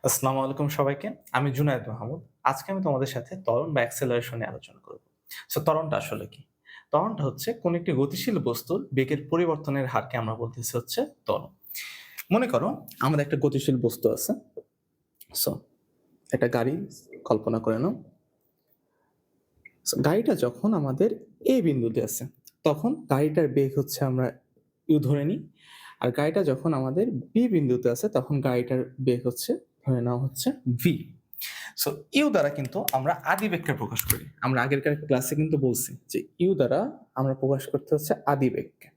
আসসালামু আলাইকুম সবাইকে। আমি জুনায়েদ মাহমুদ। আজকে আমি তোমাদের সাথে ত্বরণ বা অ্যাক্সেলারেশন নিয়ে আলোচনা করব। ত্বরণটা আসলে কি? ত্বরণটা হচ্ছে কোন একটি গতিশীল বস্তুর বেগের পরিবর্তনের হারকে আমরা বলতেছি হচ্ছে ত্বরণ। মনে করো আমাদের একটা গতিশীল বস্তু আছে। সো একটা গাড়ি কল্পনা করে নাও। গাড়িটা যখন আমাদের এ বিন্দুতে আছে, তখন গাড়িটার বেগ হচ্ছে আমরা ইউ ধরে নিই। আর গাড়িটা যখন আমাদের বি বিন্দুতে আছে, তখন গাড়িটার বেগ হচ্ছে ধরে নেওয়া হচ্ছে ভি। সো ইউ দ্বারা কিন্তু আমরা আদি বেগকে প্রকাশ করি। আমরা আগেরকার ক্লাসে কিন্তু বলছি যে ইউ দ্বারা আমরা প্রকাশ করতে হচ্ছে আদি বেগকে।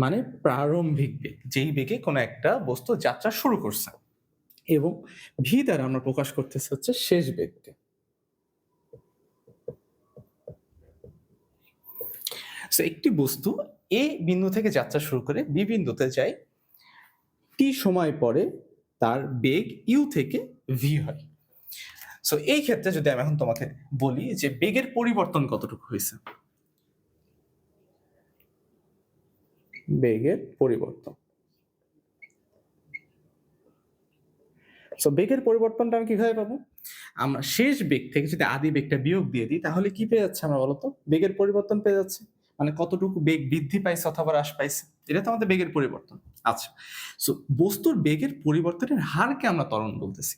মানে প্রারম্ভিক বেগ, যেই বেগে কোনো একটা বস্তু যাত্রা শুরু করছে। এবং ভি দ্বারা আমরা প্রকাশ করতেছি হচ্ছে শেষ বেগকে। সো একটি বস্তু এ বিন্দু থেকে যাত্রা শুরু করে বি বিন্দুতে যায়, টি সময় পরে তার বেগ ইউ থেকে ভি হয়। সো এই ক্ষেত্রে যদি আমি এখন তোমাকে বলি যে বেগের পরিবর্তন কতটুকু হয়েছে, বেগের পরিবর্তন। সো বেগের পরিবর্তনটা আমি কিভাবে পাবো? আমরা শেষ বেগ থেকে যদি আদি বেগটা বিয়োগ দিয়ে দিই, তাহলে কি পেয়ে যাচ্ছে আমরা বলতো? বেগের পরিবর্তন পেয়ে যাচ্ছে। মানে কতটুকু বেগ বৃদ্ধি পাইছে অথবা হ্রাস পাইছে, এটা তো আমাদের বেগের পরিবর্তন। আচ্ছা, সো বস্তুর বেগের পরিবর্তনের হারকে আমরা ত্বরণ বলতেছি।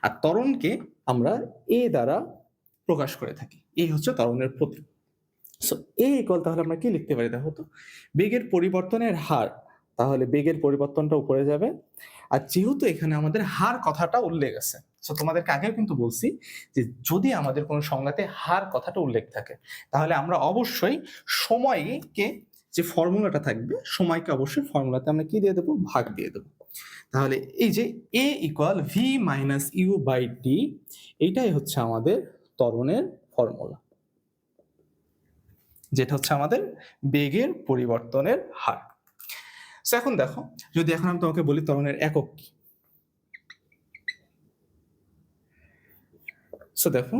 আর ত্বরণকে আমরা এ দ্বারা প্রকাশ করে থাকি। এই হচ্ছে ত্বরণের প্রতীক। সো এ ইকুয়াল, তাহলে আমরা কি লিখতে পারি দেখো তো? বেগের পরিবর্তনের হার। তাহলে বেগের পরিবর্তনটা উপরে যাবে। আর যেহেতু এখানে আমাদের হার কথাটা উল্লেখ আছে, সো তোমাদেরকে আগেও কিন্তু বলছি যে যদি আমাদের কোনো সংজ্ঞাতে হার কথাটা উল্লেখ থাকে, তাহলে আমরা অবশ্যই সময়কে, যে ফর্মুলাটা থাকবে সময়কে অবশ্যই ফর্মুলাতে আমরা কি দিয়ে দেবো? ভাগ দিয়ে দেবো। তাহলে এই যে a equal v minus u by t, এইটাই হচ্ছে আমাদের ত্বরণের ফর্মুলা, যেটা হচ্ছে আমাদের বেগের পরিবর্তনের হার। সো এখন দেখো, যদি এখন আমি তোমাকে বলি ত্বরণের একক কি। সো দেখো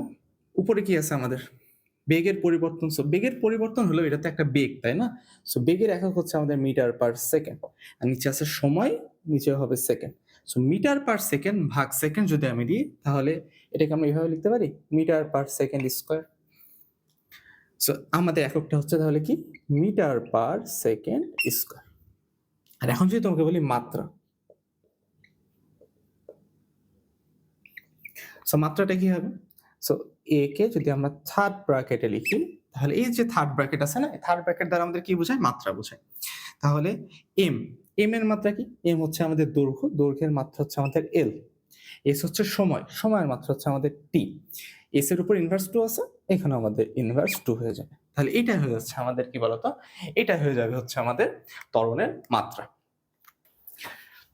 উপরে কি আছে আমাদের? বেগের পরিবর্তন। সো বেগের পরিবর্তন হলো, এটা তো একটা বেগ, তাই না? সো বেগের একক হচ্ছে আমাদের মিটার পার সেকেন্ড। আর নিচে আছে সময়, নিচে হবে second. So metre per second ভাগ সেকেন্ড যদি আমি দিই, তাহলে এটাকে আমরা এইভাবে লিখতে পারি, metre per second square. So আমাদের এককটা হচ্ছে তাহলে কি? Metre per second square. আর এখন যদি তোমাকে বলি মাত্রা, সো মাত্রাটা কি হবে? সো এ কে যদি আমরা থার্ড ব্র্যাকেটে লিখি, তাহলে এই যে থার্ড ব্র্যাকেট আছে না, থার্ড ব্র্যাকেট দ্বারা আমাদের কি বোঝায়? মাত্রা বোঝায়। তাহলে এম, এম এর মাত্রা কি? এম হচ্ছে আমাদের দৈর্ঘ্য, দৈর্ঘ্যের মাত্রা হচ্ছে আমাদের এল। এস হচ্ছে সময়, সময়ের মাত্রা হচ্ছে আমাদের টি। এস এর উপর ইনভার্স টু আছে, এখানে আমাদের ইনভার্স টু হয়ে যাবে। তাহলে এটা হয়ে যাচ্ছে আমাদের কি বলতো? এটা হয়ে যাবে হচ্ছে আমাদের ত্বরণের মাত্রা।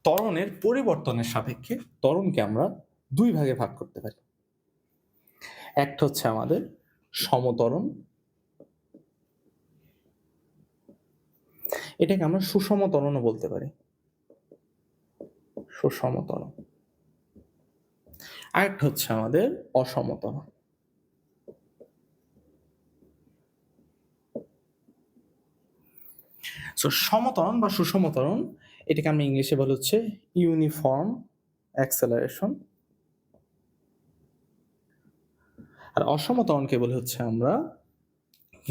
ত্বরণের পরিবর্তনের সাপেক্ষে ত্বরণকে আমরা দুই ভাগে ভাগ করতে পারি। একটা হচ্ছে আমাদের সমত্বরণ, এটাকে আমরা সুষম ত্বরণও বলতে পারি, সুষম ত্বরণ। আরেকটা হচ্ছে আমাদের অসম ত্বরণ। সো সমত্বরণ বা সুষম ত্বরণ, এটাকে আমরা ইংলিশে বলা হচ্ছে ইউনিফর্ম অ্যাক্সেলারেশন। আর অসম ত্বরণকে বলে হচ্ছে আমরা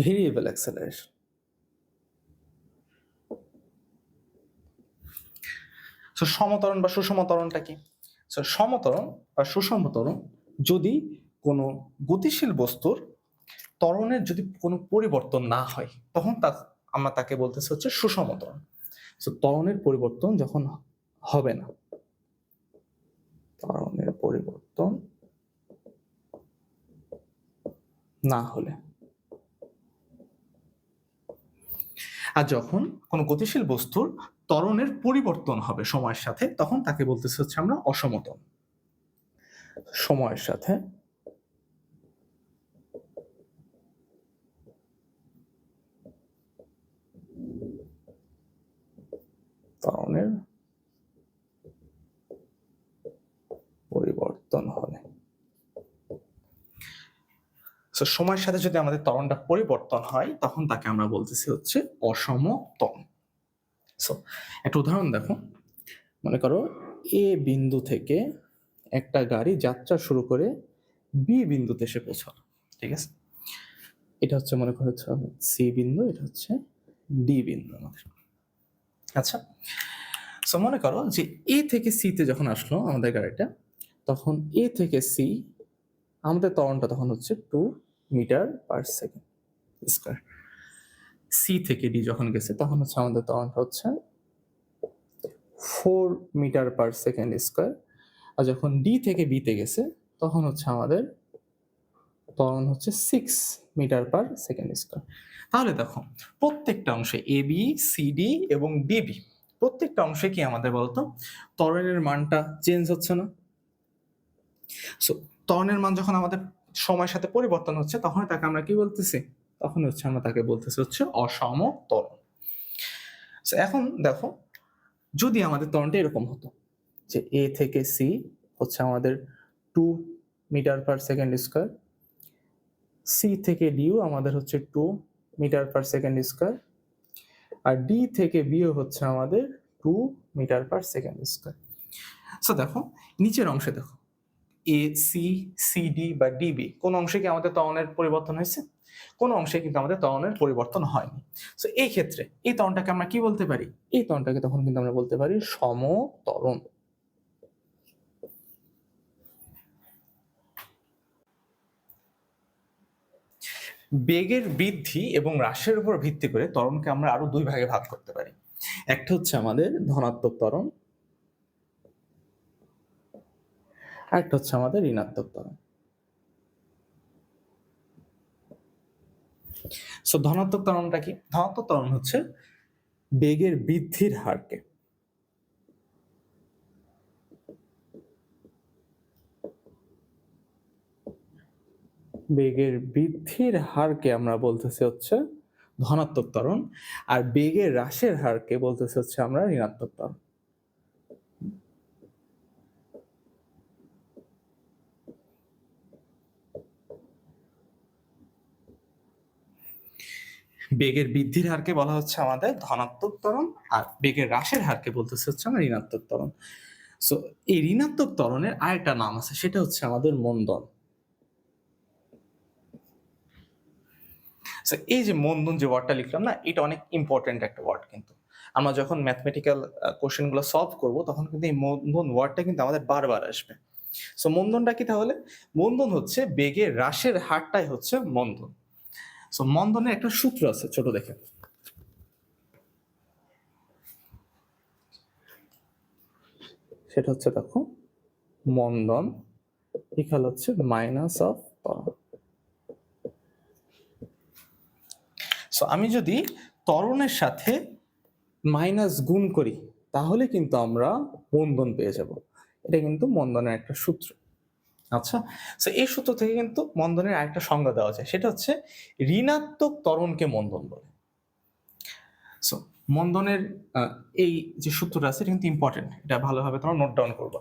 ভেরিয়েবল অ্যাক্সেলারেশন। সো সমত্বরণ বা সুষম ত্বরণটা কি? সো সমত্বরণ বা সুষম ত্বরণ, যদি কোনো গতিশীল বস্তুর ত্বরণের যদি কোনো পরিবর্তন না হয়, তখন আমরা তাকে বলতেছি হচ্ছে সুষম ত্বরণ। সো ত্বরণের পরিবর্তন যখন হবে না, ত্বরণের পরিবর্তন না হলে, আর যখন কোনো গতিশীল বস্তুর ত্বরণের পরিবর্তন হবে সময়ের সাথে, তখন তাকে বলতেছি হচ্ছে আমরা অসম ত্বরণ। সময়ের সাথে ত্বরণের পরিবর্তন হলে, সো সময়ের সাথে যদি আমাদের ত্বরণটা পরিবর্তন হয়, তখন তাকে আমরা বলতেছি হচ্ছে অসম ত্বরণ। সো একটা উদাহরণ দেখো, মনে করো এ বিন্দু থেকে একটা গাড়ি যাত্রা শুরু করে বি বিন্দুতে এসে পৌঁছালো, ঠিক আছে? এটা হচ্ছে মনে করো সি বিন্দু, এটা হচ্ছে ডি বিন্দু আমাদের। আচ্ছা, সো মনে করো যে এ থেকে সিতে যখন আসলো আমাদের গাড়িটা, তখন এ থেকে সি আমাদের ত্বরণটা তখন হচ্ছে 2 metre per second square. C থেকে ডি যখন গেছে তখন হচ্ছে আমাদের ত্বরণটা হচ্ছে 4 মিটার পার সেকেন্ড স্কয়ার। আর যখন ডি থেকে বিতে গেছে তখন হচ্ছে আমাদের ত্বরণ হচ্ছে 6 মিটার পার সেকেন্ড স্কয়ার। তাহলে দেখো প্রত্যেকটা অংশে এ বি সি ডি এবং ডিবি প্রত্যেকটা অংশে কি আমাদের বলতো ত্বরণের মানটা চেঞ্জ হচ্ছে না? সো ত্বরণের মান যখন আমাদের সময়ের সাথে পরিবর্তন হচ্ছে তখন তাকে আমরা কি বলতেছি? তখন হচ্ছে আমরা তাকে বলতেছি হচ্ছে অসম ত্বরণ। সো এখন দেখো যদি আমাদের ত্বরণটা এরকম হতো যে এ থেকে সি হচ্ছে আমাদের 2 metre per second square, C থেকে ডিও আমাদের হচ্ছে 2 মিটার পার সেকেন্ড স্কয়ার, আর ডি থেকে বিও হচ্ছে আমাদের 2 metre per second square. So দেখো নিচের অংশে দেখো এ সি সি ডি বা ডিবি কোন অংশে কি আমাদের ত্বরণের পরিবর্তন হয়েছে? কোন অংশে কিন্তু আমাদের ত্বরণের পরিবর্তন হয়নি। সো এই ক্ষেত্রে এই ত্বরণটাকে আমরা কি বলতে পারি? এই ত্বরণটাকে তখন কিন্তু আমরা বলতে পারি সমত্বরণ। বেগের বৃদ্ধি এবং হ্রাসের উপর ভিত্তি করে ত্বরণকে আমরা আরো দুই ভাগে ভাগ করতে পারি। একটা হচ্ছে আমাদের ধনাত্মক ত্বরণ, আর একটা হচ্ছে আমাদের ঋণাত্মক ত্বরণ। সো ধনাত্মক ত্বরণটা কি? ধনাত্মক ত্বরণ হচ্ছে বেগের বৃদ্ধির হারকে আমরা বলতেছি হচ্ছে ধনাত্মক ত্বরণ, আর বেগের হ্রাসের হারকে বলতেছি হচ্ছে আমরা ঋণাত্মক ত্বরণ। বেগের বৃদ্ধির হারকে বলা হচ্ছে আমাদের ধনাত্মক ত্বরণ, আর বেগের হ্রাসের হারকে বলতেছে হচ্ছে আমরা ঋণাত্মক ত্বরণ। সো এই ঋণাত্মক ত্বরণের আরেকটা নাম আছে, সেটা হচ্ছে আমাদের মন্দন। সো এই যে মন্দন যে ওয়ার্ডটা লিখলাম না, এটা অনেক ইম্পর্টেন্ট একটা ওয়ার্ড। কিন্তু আমরা যখন ম্যাথমেটিক্যাল কোশ্চেনগুলো সলভ করব তখন কিন্তু এই মন্দন ওয়ার্ডটা কিন্তু আমাদের বারবার আসবে। সো মন্দনটা কি তাহলে? মন্দন হচ্ছে বেগের হ্রাসের হারটাই হচ্ছে মন্দন। সো মন্দনের একটা সূত্র আছে, ছোট দেখে। সেটা হচ্ছে দেখো মন্দন ইকুয়াল হচ্ছে মাইনাস অফ ত্বরণ। সো আমি যদি ত্বরণের সাথে মাইনাস গুণ করি তাহলে কিন্তু আমরা মন্দন পেয়ে যাব। এটা কিন্তু মন্দনের একটা সূত্র। আচ্ছা, সো এই সূত্র থেকে কিন্তু মন্দনের আরেকটা সংজ্ঞা দেওয়া যায়, সেটা হচ্ছে ঋণাত্মক ত্বরণকে মন্দন বলে। সো মন্দনের এই যে সূত্রটা আছে এটা কিন্তু ইম্পর্টেন্ট, এটা ভালোভাবে তোমরা নোট ডাউন করবা।